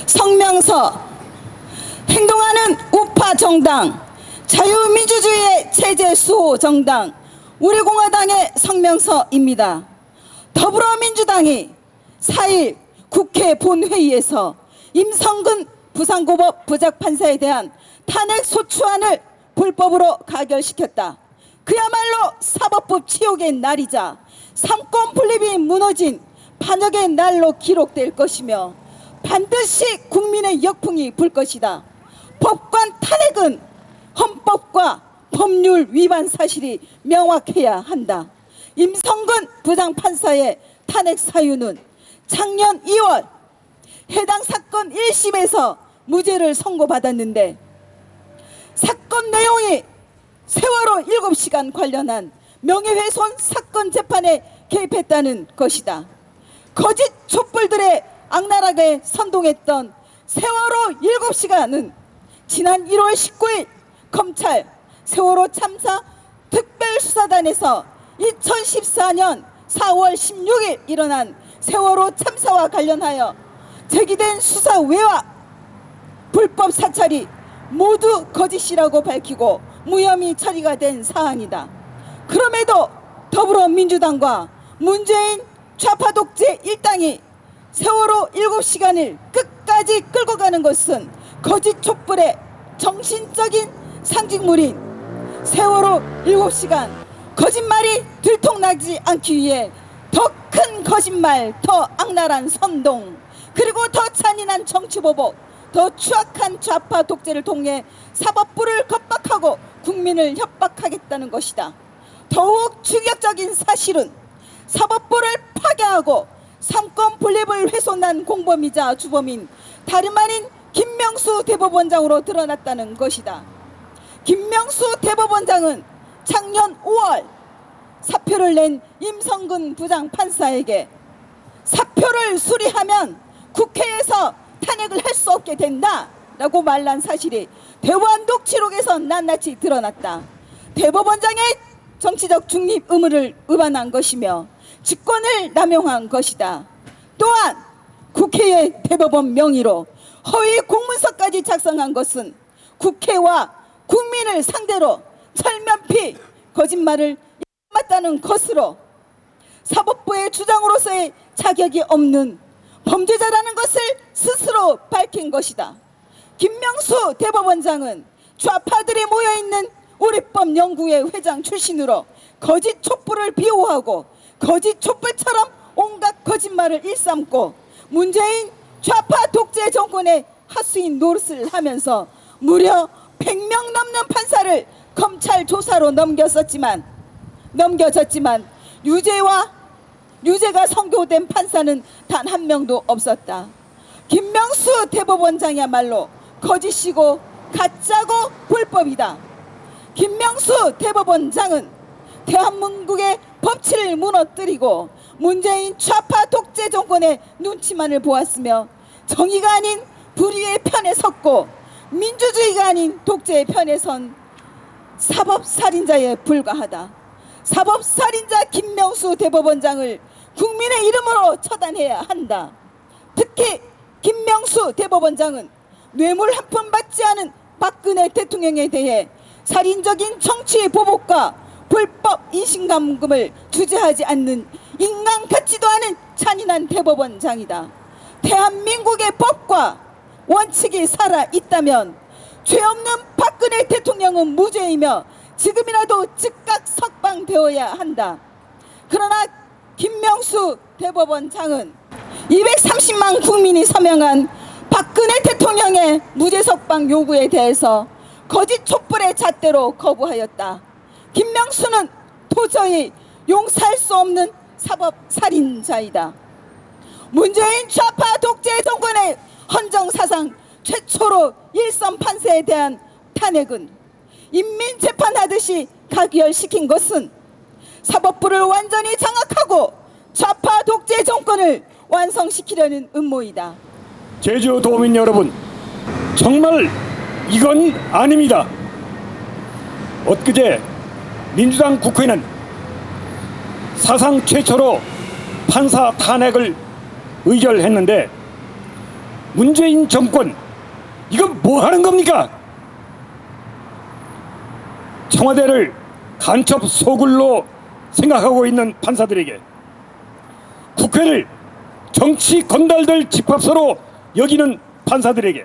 성명서. 행동하는 우파 정당, 자유민주주의의 체제 수호 정당 우리공화당의 성명서입니다. 더불어민주당이 4일 국회 본회의에서 임성근 부산고법 부장판사에 대한 탄핵 소추안을 불법으로 가결시켰다. 그야말로 사법부 치욕의 날이자 삼권 분립이 무너진 반역의 날로 기록될 것이며 반드시 국민의 역풍이 불 것이다. 법관 탄핵은 헌법과 법률 위반 사실이 명확해야 한다. 임성근 부장판사의 탄핵 사유는 작년 2월 해당 사건 1심에서 무죄를 선고받았는데 사건 내용이 세월호 7시간 관련한 명예훼손 사건 재판에 개입했다는 것이다. 거짓 촛불들의 악랄하게 선동했던 세월호 7시간은 지난 1월 19일 검찰 세월호 참사 특별수사단에서 2014년 4월 16일 일어난 세월호 참사와 관련하여 제기된 수사 외와 불법 사찰이 모두 거짓이라고 밝히고 무혐의 처리가 된 사안이다. 그럼에도 더불어민주당과 문재인 좌파 독재 일당이 세월호 7시간을 끝까지 끌고 가는 것은 거짓 촛불의 정신적인 상징물인 세월호 7시간 거짓말이 들통나지 않기 위해 더 큰 거짓말, 더 악랄한 선동, 그리고 더 잔인한 정치보복, 더 추악한 좌파 독재를 통해 사법부를 겁박하고 국민을 협박하겠다는 것이다. 더욱 충격적인 사실은 사법부를 파괴하고 삼권 분립을 훼손한 공범이자 주범인 다름 아닌 김명수 대법원장으로 드러났다는 것이다. 김명수 대법원장은 작년 5월 사표를 낸 임성근 부장판사에게 사표를 수리하면 국회에서 탄핵을 할 수 없게 된다 라고 말한 사실이 대환독취록에서 낱낱이 드러났다. 대법원장의 정치적 중립 의무를 위반한 것이며 직권을 남용한 것이다. 또한 국회의 대법원 명의로 허위 공문서까지 작성한 것은 국회와 국민을 상대로 철면피 거짓말을 맞다는 것으로 사법부의 주장으로서의 자격이 없는 범죄자라는 것을 스스로 밝힌 것이다. 김명수 대법원장은 좌파들이 모여있는 우리법 연구회 회장 출신으로 거짓 촛불을 비호하고 거짓 촛불처럼 온갖 거짓말을 일삼고 문재인 좌파 독재 정권의 하수인 노릇을 하면서 무려 100명 넘는 판사를 검찰 조사로 넘겨졌지만 유죄가 선고된 판사는 단 한 명도 없었다. 김명수 대법원장이야말로 거짓이고 가짜고 불법이다. 김명수 대법원장은 대한민국의 법치를 무너뜨리고 문재인 좌파 독재 정권의 눈치만을 보았으며 정의가 아닌 불의의 편에 섰고 민주주의가 아닌 독재의 편에 선 사법살인자에 불과하다. 사법살인자 김명수 대법원장을 국민의 이름으로 처단해야 한다. 특히 김명수 대법원장은 뇌물 한 푼 받지 않은 박근혜 대통령에 대해 살인적인 정치 보복과 불법 인신감금을 주재하지 않는 인간 같지도 않은 잔인한 대법원장이다. 대한민국의 법과 원칙이 살아있다면 죄 없는 박근혜 대통령은 무죄이며 지금이라도 즉각 석방되어야 한다. 그러나 김명수 대법원장은 230만 국민이 서명한 박근혜 대통령의 무죄 석방 요구에 대해서 거짓 촛불의 잣대로 거부하였다. 김명수는 도저히 용서할 수 없는 사법살인자이다. 문재인 좌파 독재 정권의 헌정사상 최초로 일선 판사에 대한 탄핵은 인민재판하듯이 가결시킨 것은 사법부를 완전히 장악하고 좌파 독재 정권을 완성시키려는 음모이다. 제주도민 여러분, 정말 이건 아닙니다. 엊그제 민주당 국회는 사상 최초로 판사 탄핵을 의결했는데 문재인 정권 이건 뭐 하는 겁니까? 청와대를 간첩 소굴로 생각하고 있는 판사들에게, 국회를 정치 건달들 집합소로 여기는 판사들에게,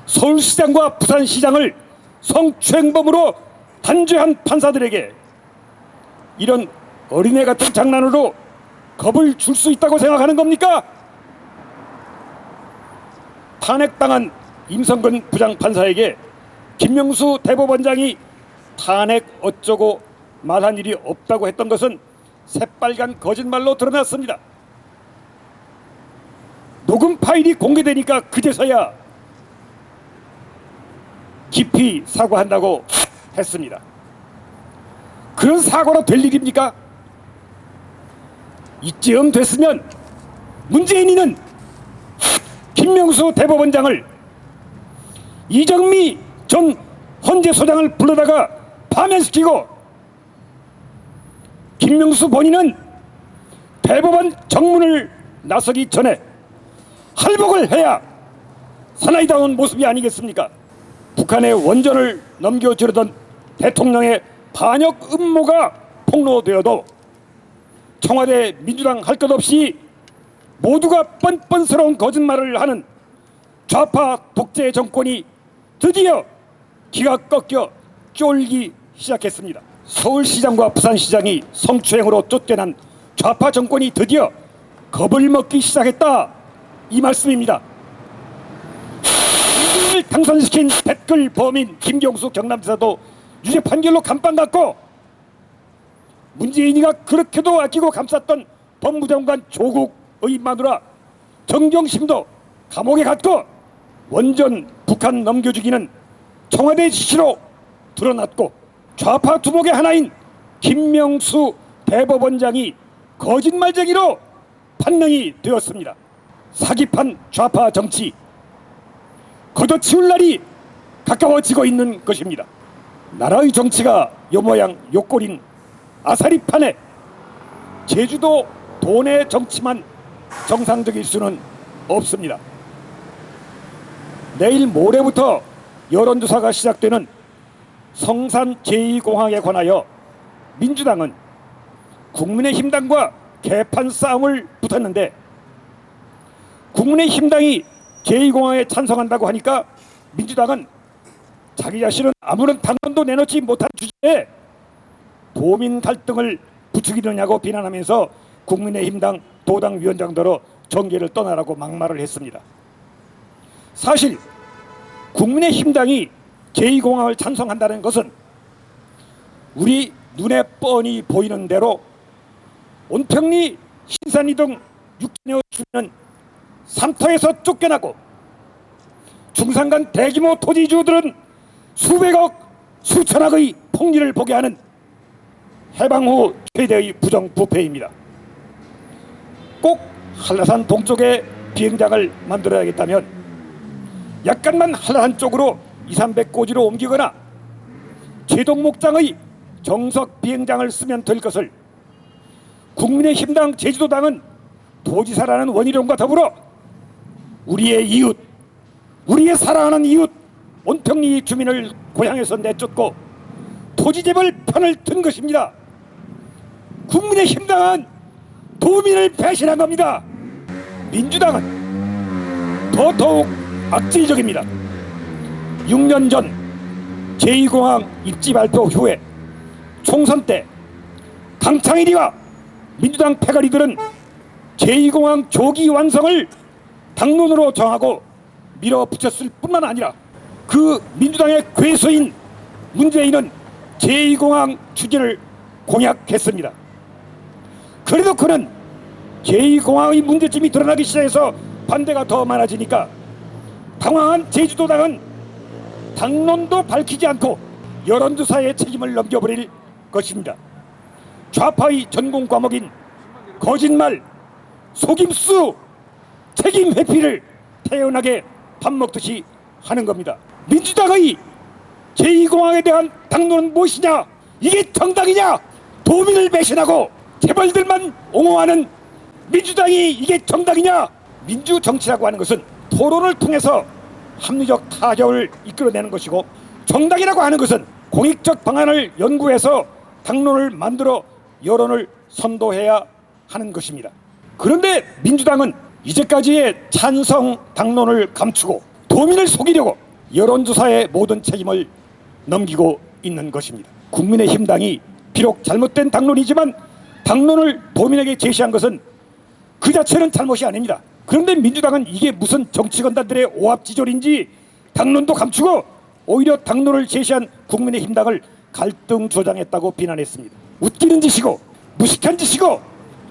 서울시장과 부산시장을 성추행범으로 단죄한 판사들에게 이런 어린애 같은 장난으로 겁을 줄 수 있다고 생각하는 겁니까? 탄핵당한 임성근 부장판사에게 김명수 대법원장이 탄핵 어쩌고 말한 일이 없다고 했던 것은 새빨간 거짓말로 드러났습니다. 녹음 파일이 공개되니까 그제서야 깊이 사과한다고 했습니다. 그런 사과로 될 일입니까? 이쯤 됐으면 문재인이는 김명수 대법원장을, 이정미 전 헌재소장을 불러다가 파면시키고, 김명수 본인은 대법원 정문을 나서기 전에 할복을 해야 사나이다운 모습이 아니겠습니까? 북한의 원전을 넘겨주려던 대통령의 반역 음모가 폭로되어도 청와대 민주당 할 것 없이 모두가 뻔뻔스러운 거짓말을 하는 좌파 독재 정권이 드디어 기가 꺾여 쫄기 시작했습니다. 서울시장과 부산시장이 성추행으로 쫓겨난 좌파 정권이 드디어 겁을 먹기 시작했다, 이 말씀입니다. 이를 당선시킨 댓글 범인 김경수 경남지사도 유죄 판결로 감방 갔고, 문재인이가 그렇게도 아끼고 감쌌던 법무장관 조국의 마누라 정경심도 감옥에 갔고, 원전 북한 넘겨주기는 청와대 지시로 드러났고, 좌파 두목의 하나인 김명수 대법원장이 거짓말쟁이로 판명이 되었습니다. 사기판 좌파 정치 걷어치울 날이 가까워지고 있는 것입니다. 나라의 정치가 요모양 요꼴인 아사리판에 제주도 도내 정치만 정상적일 수는 없습니다. 내일 모레부터 여론조사가 시작되는 성산 제2공항에 관하여 민주당은 국민의힘당과 개판 싸움을 붙었는데, 국민의힘당이 제2공항에 찬성한다고 하니까 민주당은 자기 자신은 아무런 당론도 내놓지 못한 주제에 도민 갈등을 부추기느냐고 비난하면서 국민의힘당 도당 위원장들로 정계를 떠나라고 막말을 했습니다. 사실 국민의힘당이 제2공항을 찬성한다는 것은 우리 눈에 뻔히 보이는 대로 온평리, 신산리 등 6천여 주민은 삼터에서 쫓겨나고, 중산간 대규모 토지주들은 수백억, 수천억의 폭리를 보게 하는 해방 후 최대의 부정부패입니다. 꼭 한라산 동쪽에 비행장을 만들어야겠다면 약간만 한라산 쪽으로 200~300고지로 옮기거나 제동목장의 정석 비행장을 쓰면 될 것을 국민의힘당 제주도당은 도지사라는 원희룡과 더불어 우리의 이웃, 우리의 사랑하는 이웃 온평리 주민을 고향에서 내쫓고 토지재벌 편을 든 것입니다. 국민의힘당은 도민을 배신한 겁니다. 민주당은 더더욱 악질적입니다. 6년 전 제2공항 입지 발표 후에 총선 때 강창일이와 민주당 패거리들은 제2공항 조기 완성을 당론으로 정하고 밀어붙였을 뿐만 아니라 그 민주당의 괴수인 문재인은 제2공항 추진을 공약했습니다. 그래도 그는 제2공항의 문제점이 드러나기 시작해서 반대가 더 많아지니까 당황한 제주도당은 당론도 밝히지 않고 여론조사의 책임을 넘겨버릴 것입니다. 좌파의 전공 과목인 거짓말, 속임수, 책임 회피를 태연하게 밥 먹듯이 하는 겁니다. 민주당의 제2공항에 대한 당론은 무엇이냐? 이게 정당이냐? 도민을 배신하고 재벌들만 옹호하는 민주당이 이게 정당이냐? 민주정치라고 하는 것은 토론을 통해서 합리적 타협을 이끌어내는 것이고, 정당이라고 하는 것은 공익적 방안을 연구해서 당론을 만들어 여론을 선도해야 하는 것입니다. 그런데 민주당은 이제까지의 찬성 당론을 감추고 도민을 속이려고 여론조사의 모든 책임을 넘기고 있는 것입니다. 국민의힘당이 비록 잘못된 당론이지만 당론을 도민에게 제시한 것은 그 자체는 잘못이 아닙니다. 그런데 민주당은 이게 무슨 정치건단들의 오합지졸인지 당론도 감추고 오히려 당론을 제시한 국민의힘당을 갈등 조장했다고 비난했습니다. 웃기는 짓이고 무식한 짓이고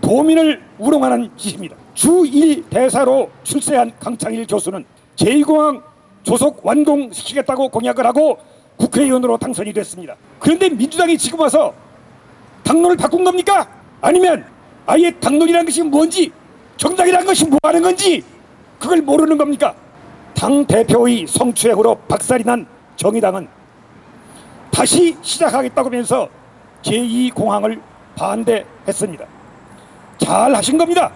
도민을 우롱하는 짓입니다. 주1 대사로 출세한 강창일 교수는 제2공항 조속 완공시키겠다고 공약을 하고 국회의원으로 당선이 됐습니다. 그런데 민주당이 지금 와서 당론을 바꾼 겁니까? 아니면 아예 당론이라는 것이 뭔지, 정당이라는 것이 뭐 하는 건지 그걸 모르는 겁니까? 당대표의 성추행으로 박살이 난 정의당은 다시 시작하겠다고 하면서 제2공항을 반대했습니다. 잘 하신 겁니다.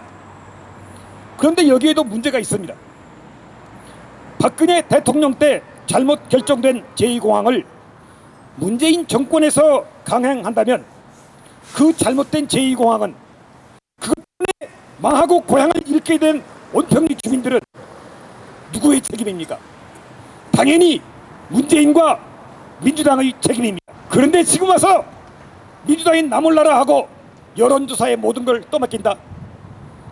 그런데 여기에도 문제가 있습니다. 박근혜 대통령 때 잘못 결정된 제2공항을 문재인 정권에서 강행한다면 그 잘못된 제2공항은 그것 때문에 망하고 고향을 잃게 된 온평리 주민들은 누구의 책임입니까? 당연히 문재인과 민주당의 책임입니다. 그런데 지금 와서 민주당이 나몰라라 하고 여론조사의 모든 걸 떠맡긴다.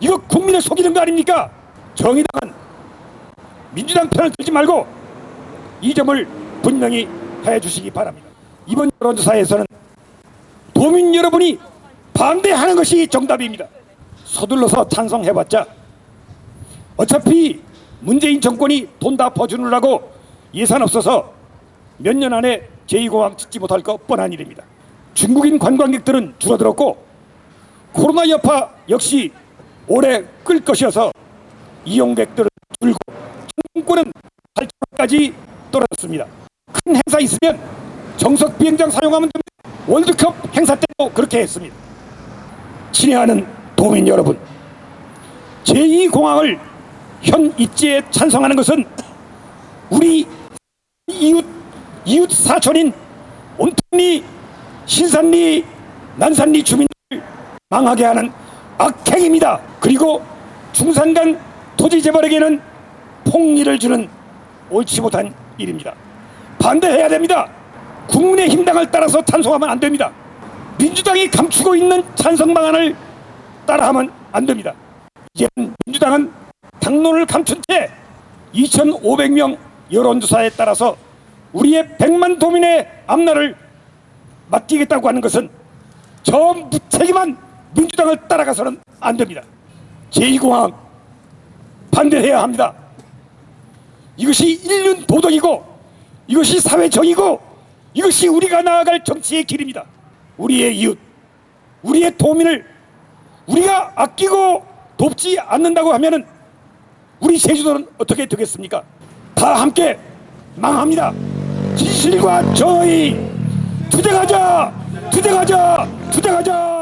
이거 국민을 속이는 거 아닙니까? 정의당은 민주당 편을 들지 말고 이 점을 분명히 해주시기 바랍니다. 이번 여론조사에서는 도민 여러분이 반대하는 것이 정답입니다. 서둘러서 찬성해봤자 어차피 문재인 정권이 돈 다 퍼주느라고 예산 없어서 몇 년 안에 제2공항 짓지 못할 거 뻔한 일입니다. 중국인 관광객들은 줄어들었고 코로나 여파 역시 오래 끌 것이어서 이용객들은 줄고 항공권은 8천원까지 떨어졌습니다. 큰 행사 있으면 정석 비행장 사용하면 됩니다. 월드컵 행사 때도 그렇게 했습니다. 친애하는 도민 여러분, 제2공항을 현 입지에 찬성하는 것은 우리 이웃 사촌인 온통리, 신산리, 난산리 주민들 망하게 하는 악행입니다. 그리고 중산간 토지 재벌에게는 폭리를 주는 옳지 못한 일입니다. 반대해야 됩니다. 국민의힘당을 따라서 찬성하면 안 됩니다. 민주당이 감추고 있는 찬성 방안을 따라하면 안 됩니다. 이제 민주당은 당론을 감춘 채 2,500명 여론조사에 따라서 우리의 100만 도민의 앞날을 맡기겠다고 하는 것은 저 무책임한 민주당을 따라가서는 안 됩니다. 제2공항 반대해야 합니다. 이것이 인륜 도덕이고 이것이 사회정의고 이것이 우리가 나아갈 정치의 길입니다. 우리의 이웃, 우리의 도민을 우리가 아끼고 돕지 않는다고 하면은 우리 제주도는 어떻게 되겠습니까? 다 함께 망합니다. 진실과 정의 투쟁하자, 투쟁하자, 투쟁하자.